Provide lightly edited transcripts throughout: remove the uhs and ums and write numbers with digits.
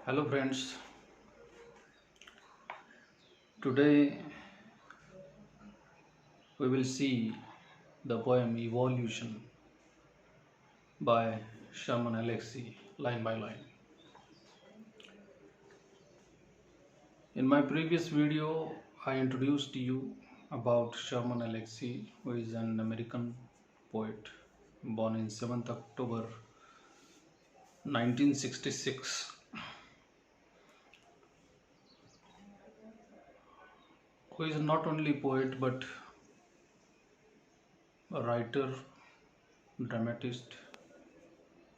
Hello friends, today we will see the poem Evolution by Shaman Alexie line by line. In my previous video, I introduced you about Shaman Alexie, who is an American poet born in 7th October 1966, who is not only poet but a writer, dramatist,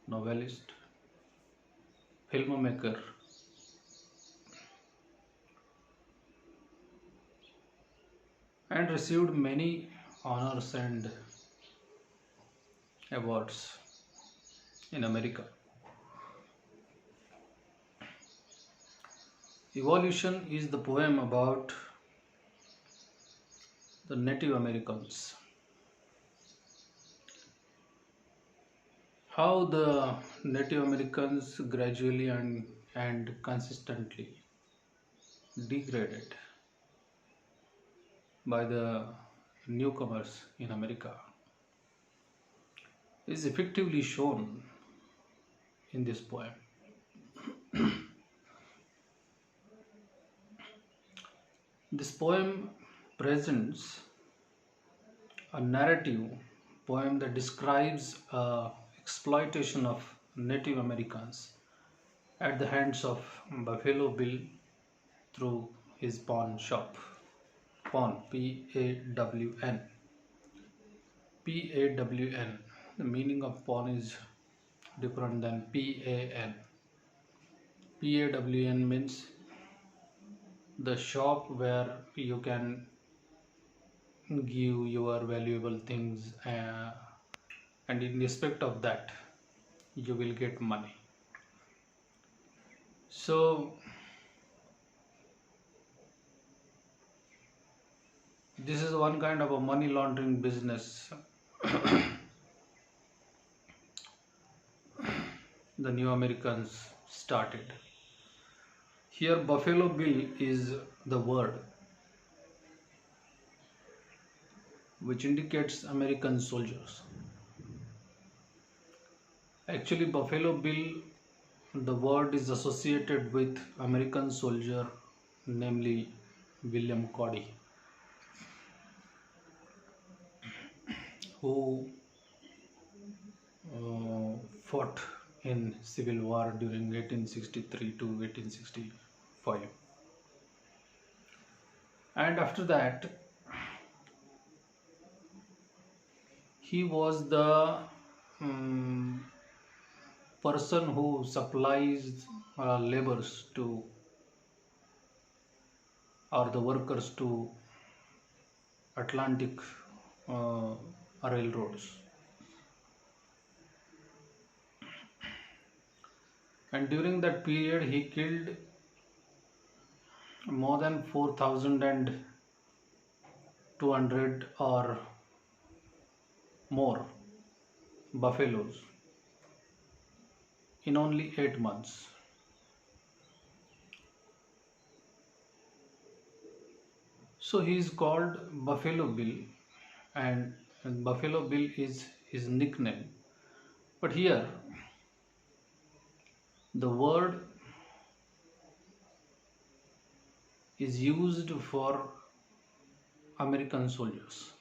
novelist, filmmaker, and received many honors and awards in America. Evolution is the poem about the Native Americans. How the Native Americans gradually and consistently degraded by the newcomers in America is effectively shown in this poem. This poem presents a narrative poem that describes exploitation of Native Americans at the hands of Buffalo Bill through his pawn shop. Pawn, P-A-W-N. P-A-W-N. The meaning of pawn is different than P-A-N. P-A-W-N means the shop where you can give your valuable things and in respect of that you will get money. So this is one kind of a money laundering business the new Americans started. Here Buffalo Bill is the word which indicates American soldiers. Actually, Buffalo Bill, the word is associated with American soldier, namely William Cody, who fought in Civil War during 1863 to 1865. And after that, he was the person who supplies labors to or the workers to Atlantic railroads. And during that period, he killed more than 4,200 or more buffaloes in only 8 months. So he is called Buffalo Bill, and Buffalo Bill is his nickname. But here the word is used for American soldiers.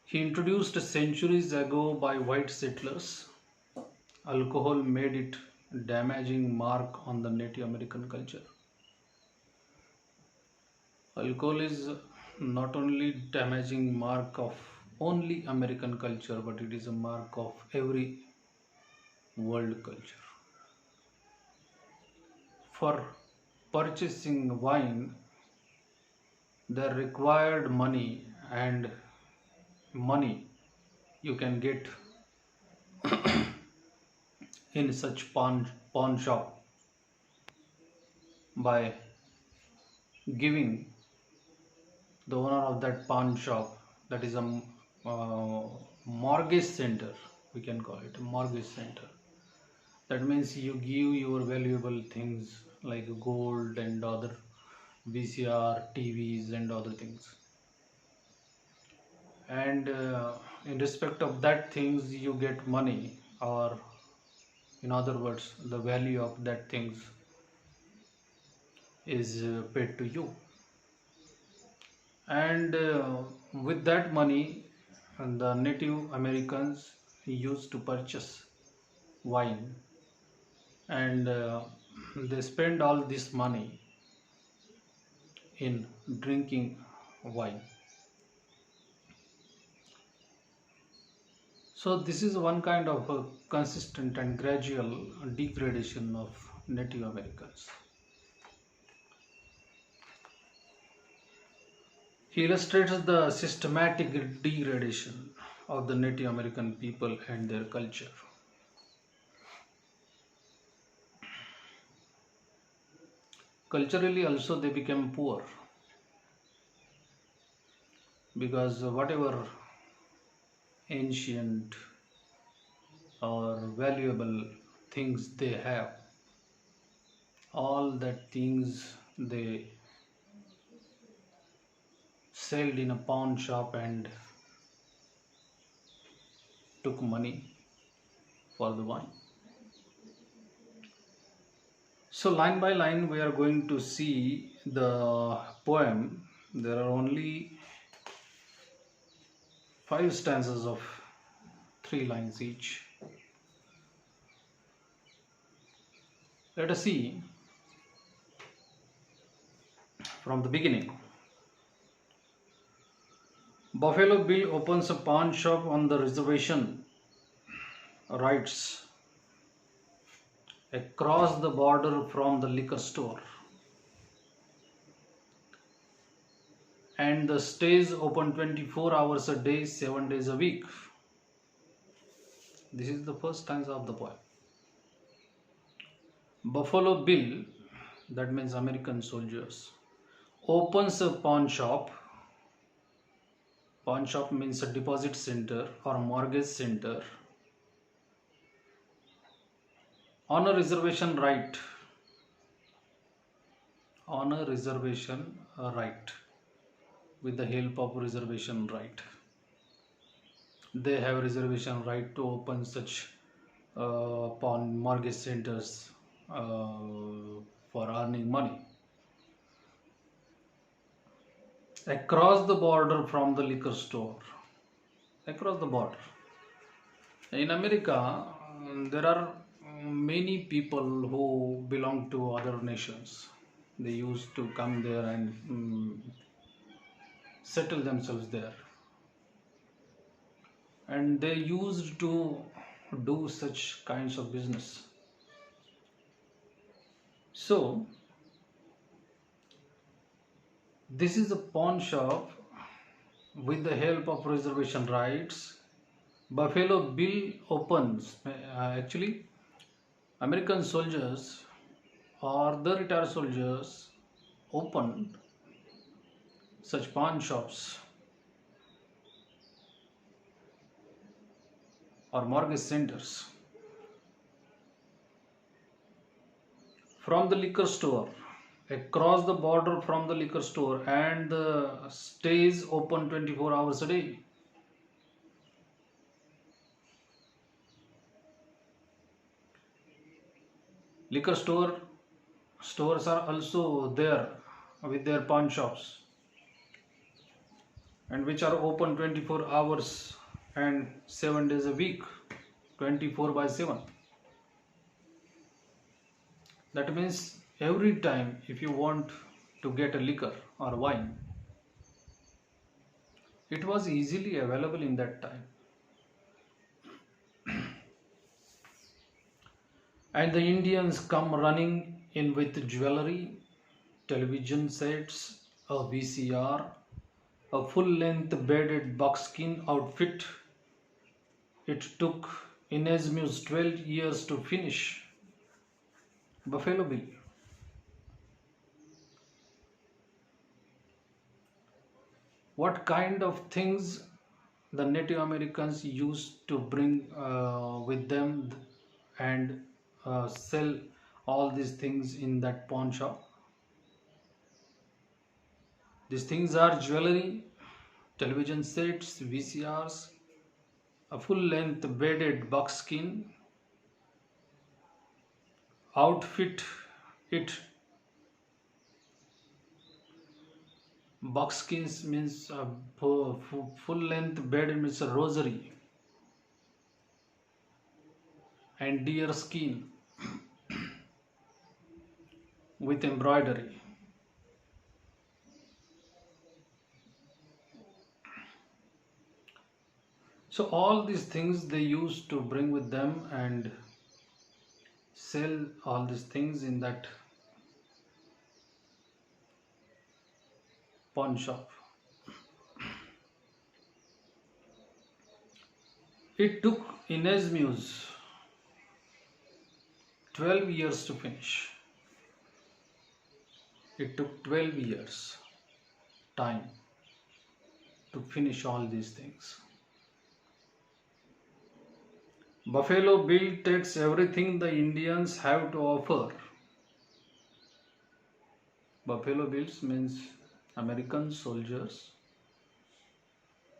He introduced centuries ago by white settlers. Alcohol made it damaging mark on the Native American culture. Alcohol is not only damaging mark of only American culture, but it is a mark of every world culture. For purchasing wine, there required money, and money you can get in such pawn shop by giving the owner of that pawn shop, that is a mortgage center, we can call it a mortgage center. That means you give your valuable things like gold and other VCR, TVs, and other things. And in respect of that things, you get money, or in other words, the value of that things is paid to you. And with that money, the Native Americans used to purchase wine, and they spend all this money in drinking wine. So this is one kind of a consistent and gradual degradation of Native Americans. He illustrates the systematic degradation of the Native American people and their culture. Culturally also they became poor, because whatever ancient or valuable things they have, all that things they sold in a pawn shop and took money for the wine. So line by line we are going to see the poem. There are only 5 stanzas of 3 lines each. Let us see from the beginning. Buffalo Bill opens a pawn shop on the reservation, writes, across the border from the liquor store, and the stays open 24 hours a day, 7 days a week. This is the first stanza of the poem. Buffalo Bill, that means American soldiers, opens a pawn shop. Pawn shop means a deposit center or mortgage center on a reservation right. On a reservation right. With the help of reservation right, they have reservation right to open such pawn mortgage centers for earning money. Across the border from the liquor store. Across the border. In America, there are many people who belong to other nations. They used to come there and settle themselves there. And they used to do such kinds of business. So, this is a pawn shop with the help of reservation rights. Buffalo Bill opens. Actually, American soldiers or the retired soldiers opened such pawn shops or mortgage centers from the liquor store, across the border from the liquor store, and the stays open 24 hours a day. Liquor stores are also there with their pawn shops, and which are open 24 hours and 7 days a week, 24 by 7. That means every time if you want to get a liquor or wine, it was easily available in that time. And the Indians come running in with jewelry, television sets, a VCR, a full-length beaded buckskin outfit. It took Inesmu's 12 years to finish. Buffalo Bill. What kind of things the Native Americans used to bring with them and sell all these things in that pawn shop. These things are jewelry, television sets, VCRs, a full-length beaded buckskin outfit. It buckskins means full-length beaded means a rosary and deer skin with embroidery. So all these things they used to bring with them and sell all these things in that pawn shop. It took Inez Muse 12 years to finish. It took 12 years time to finish all these things. Buffalo Bill takes everything the Indians have to offer. Buffalo Bills means American soldiers.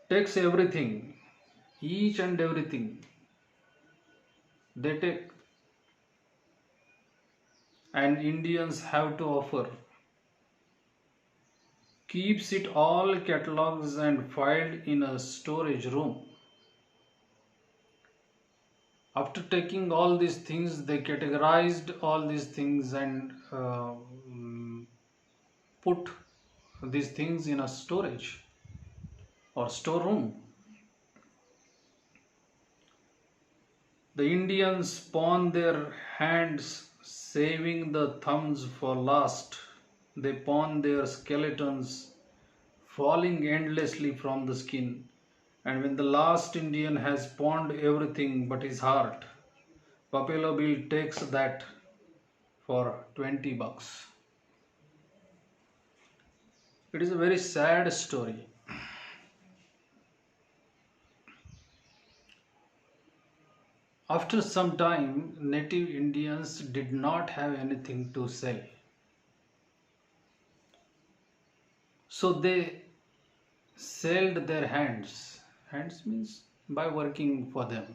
Takes everything, each and everything they take, and Indians have to offer. Keeps it all catalogs and filed in a storage room. After taking all these things, they categorized all these things and put these things in a storage or storeroom. The Indians pawn their hands, saving the thumbs for last. They pawn their skeletons, falling endlessly from the skin. And when the last Indian has pawned everything but his heart, Buffalo Bill takes that for 20 bucks. It is a very sad story. After some time, native Indians did not have anything to sell. So they sold their hands. Hands means by working for them.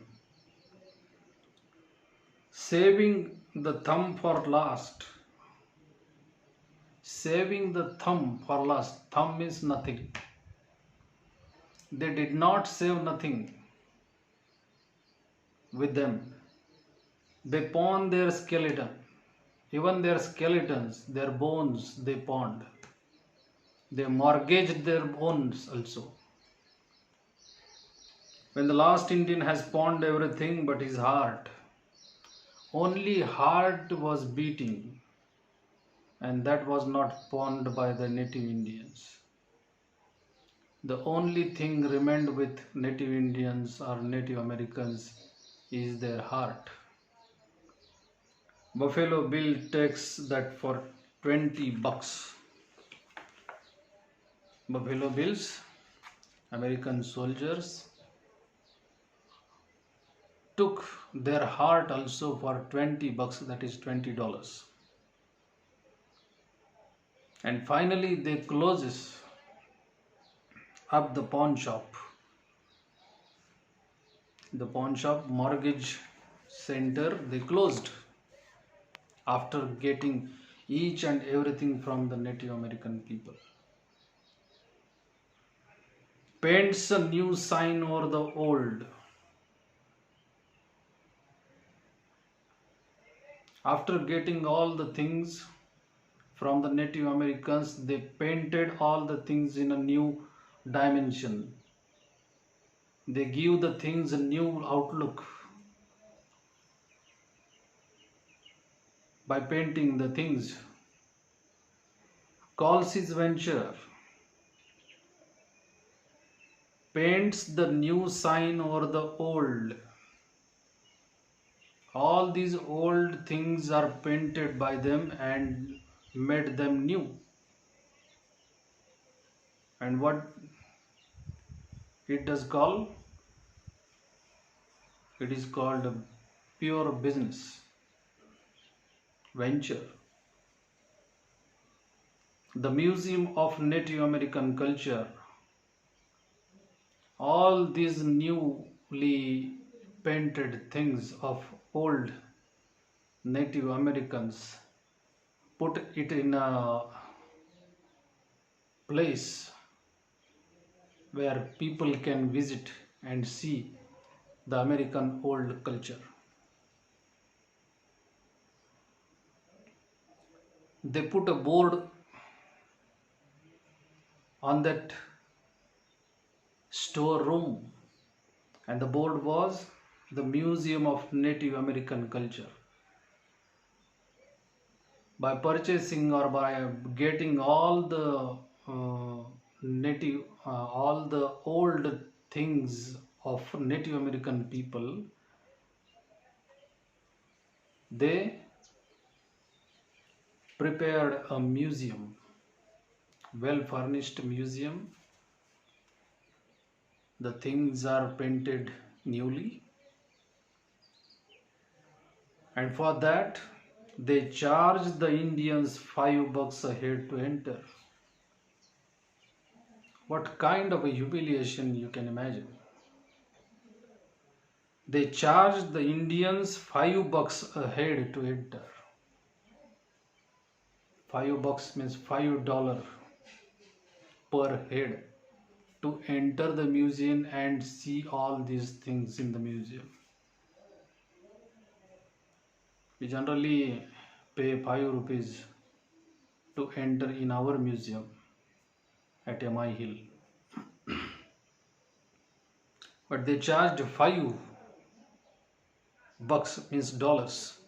Saving the thumb for last. Saving the thumb for last. Thumb means nothing. They did not save nothing with them. They pawned their skeleton. Even their skeletons, their bones, they pawned. They mortgaged their bones also. When the last Indian has pawned everything but his heart, only heart was beating, and that was not pawned by the native Indians. The only thing remained with native Indians or Native Americans is their heart. Buffalo Bill takes that for 20 bucks. Buffalo Bills, American soldiers, took their heart also for 20 bucks, that is $20. And finally they closes up the pawn shop. The pawn shop mortgage center they closed after getting each and everything from the Native American people. Paints a new sign over the old. After getting all the things from the Native Americans, they painted all the things in a new dimension. They give the things a new outlook by painting the things. Calls his venture. Paints the new sign over the old. All these old things are painted by them and made them new. And what It does call it is called a pure business venture. The Museum of Native American Culture, all these newly painted things of old Native Americans, put it in a place where people can visit and see the American old culture. They put a board on that storeroom, and the board was the Museum of Native American Culture. By purchasing or by getting all the old things of Native American people, they prepared a museum, well furnished museum. The things are painted newly, and for that they charge the Indians $5 a head to enter. What kind of a humiliation you can imagine? They charge the Indians $5 a head to enter. $5 means $5 per head to enter the museum and see all these things in the museum. We generally pay 5 rupees to enter in our museum at MI Hill, but they charged $5 means dollars,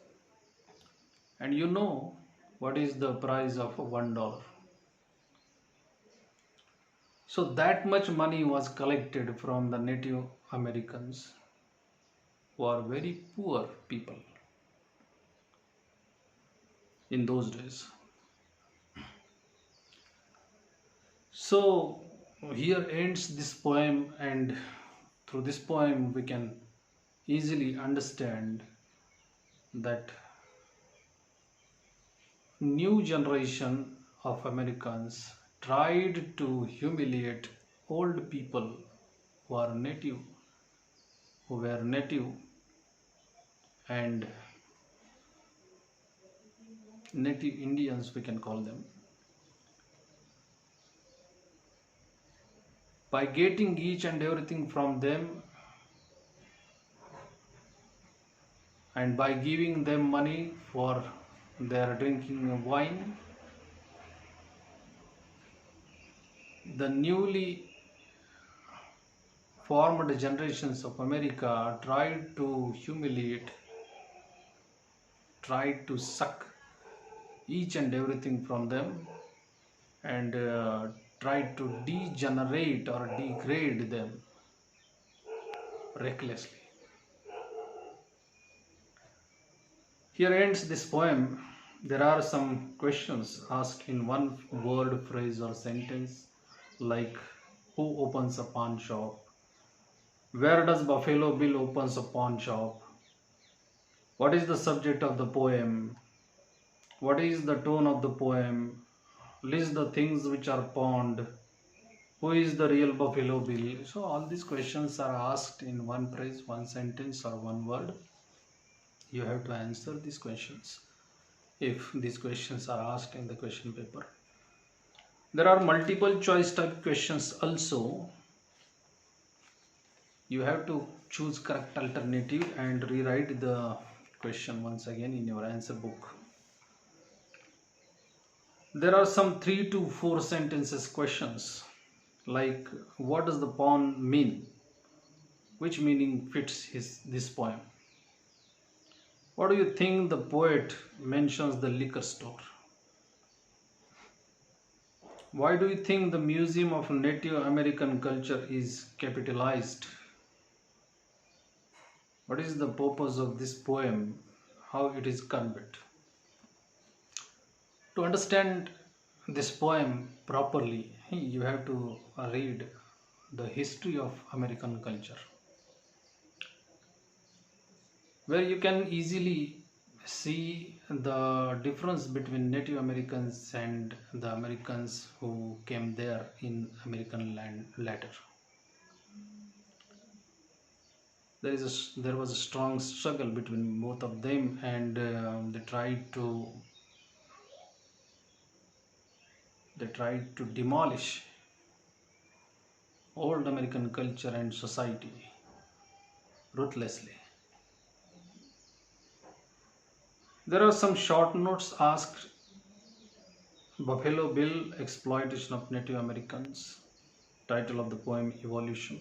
and you know what is the price of $1? So that much money was collected from the Native Americans, who are very poor people in those days. So here ends this poem, and through this poem we can easily understand that new generation of Americans tried to humiliate old people who are native, who were native and native Indians, we can call them, by getting each and everything from them and by giving them money for their drinking wine. The newly formed generations of America tried to humiliate, tried to suck each and everything from them, and tried to degenerate or degrade them recklessly. Here ends this poem. There are some questions asked in one word, phrase, or sentence, like who opens a pawn shop? Where does Buffalo Bill opens a pawn shop? What is the subject of the poem? What is the tone of the poem? List the things which are pawned. Who is the real Buffalo Bill? So all these questions are asked in one phrase, one sentence, or one word. You have to answer these questions if these questions are asked in the question paper. There are multiple choice type questions also. You have to choose correct alternative and rewrite the question once again in your answer book. There are some 3 to 4 sentences questions, like what does the pawn mean? Which meaning fits this poem? What do you think the poet mentions the liquor store? Why do you think the Museum of Native American Culture is capitalized? What is the purpose of this poem? How it is conveyed? To understand this poem properly, you have to read the history of American culture, where you can easily see the difference between Native Americans and the Americans who came there in American land later. There was a strong struggle between both of them, and they tried to demolish old American culture and society ruthlessly. There are some short notes asked: Buffalo Bill, exploitation of Native Americans. Title of the poem: Evolution.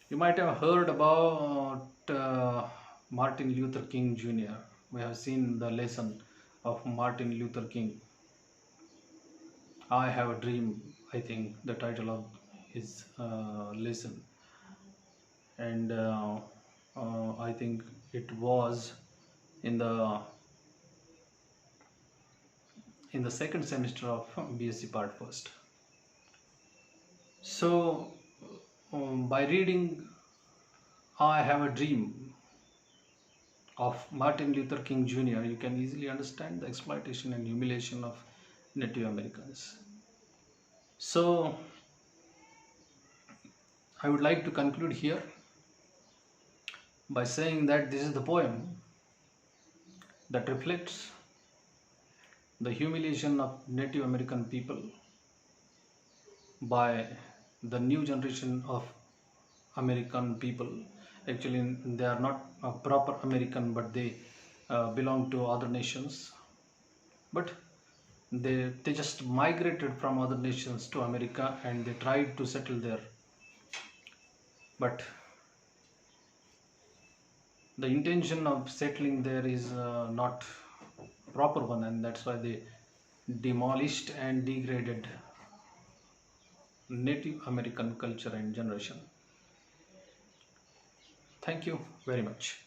You might have heard about Martin Luther King Jr. We have seen the lesson of Martin Luther King. I have a dream, I think the title of his lesson, and I think it was in the second semester of BSc Part First. So, by reading I Have a Dream of Martin Luther King Jr., you can easily understand the exploitation and humiliation of Native Americans. So, I would like to conclude here by saying that this is the poem that reflects the humiliation of Native American people by the new generation of American people. Actually, they are not a proper American, but they belong to other nations. But they just migrated from other nations to America, and they tried to settle there. But the intention of settling there is not proper one, and that's why they demolished and degraded Native American culture and generation. Thank you very much.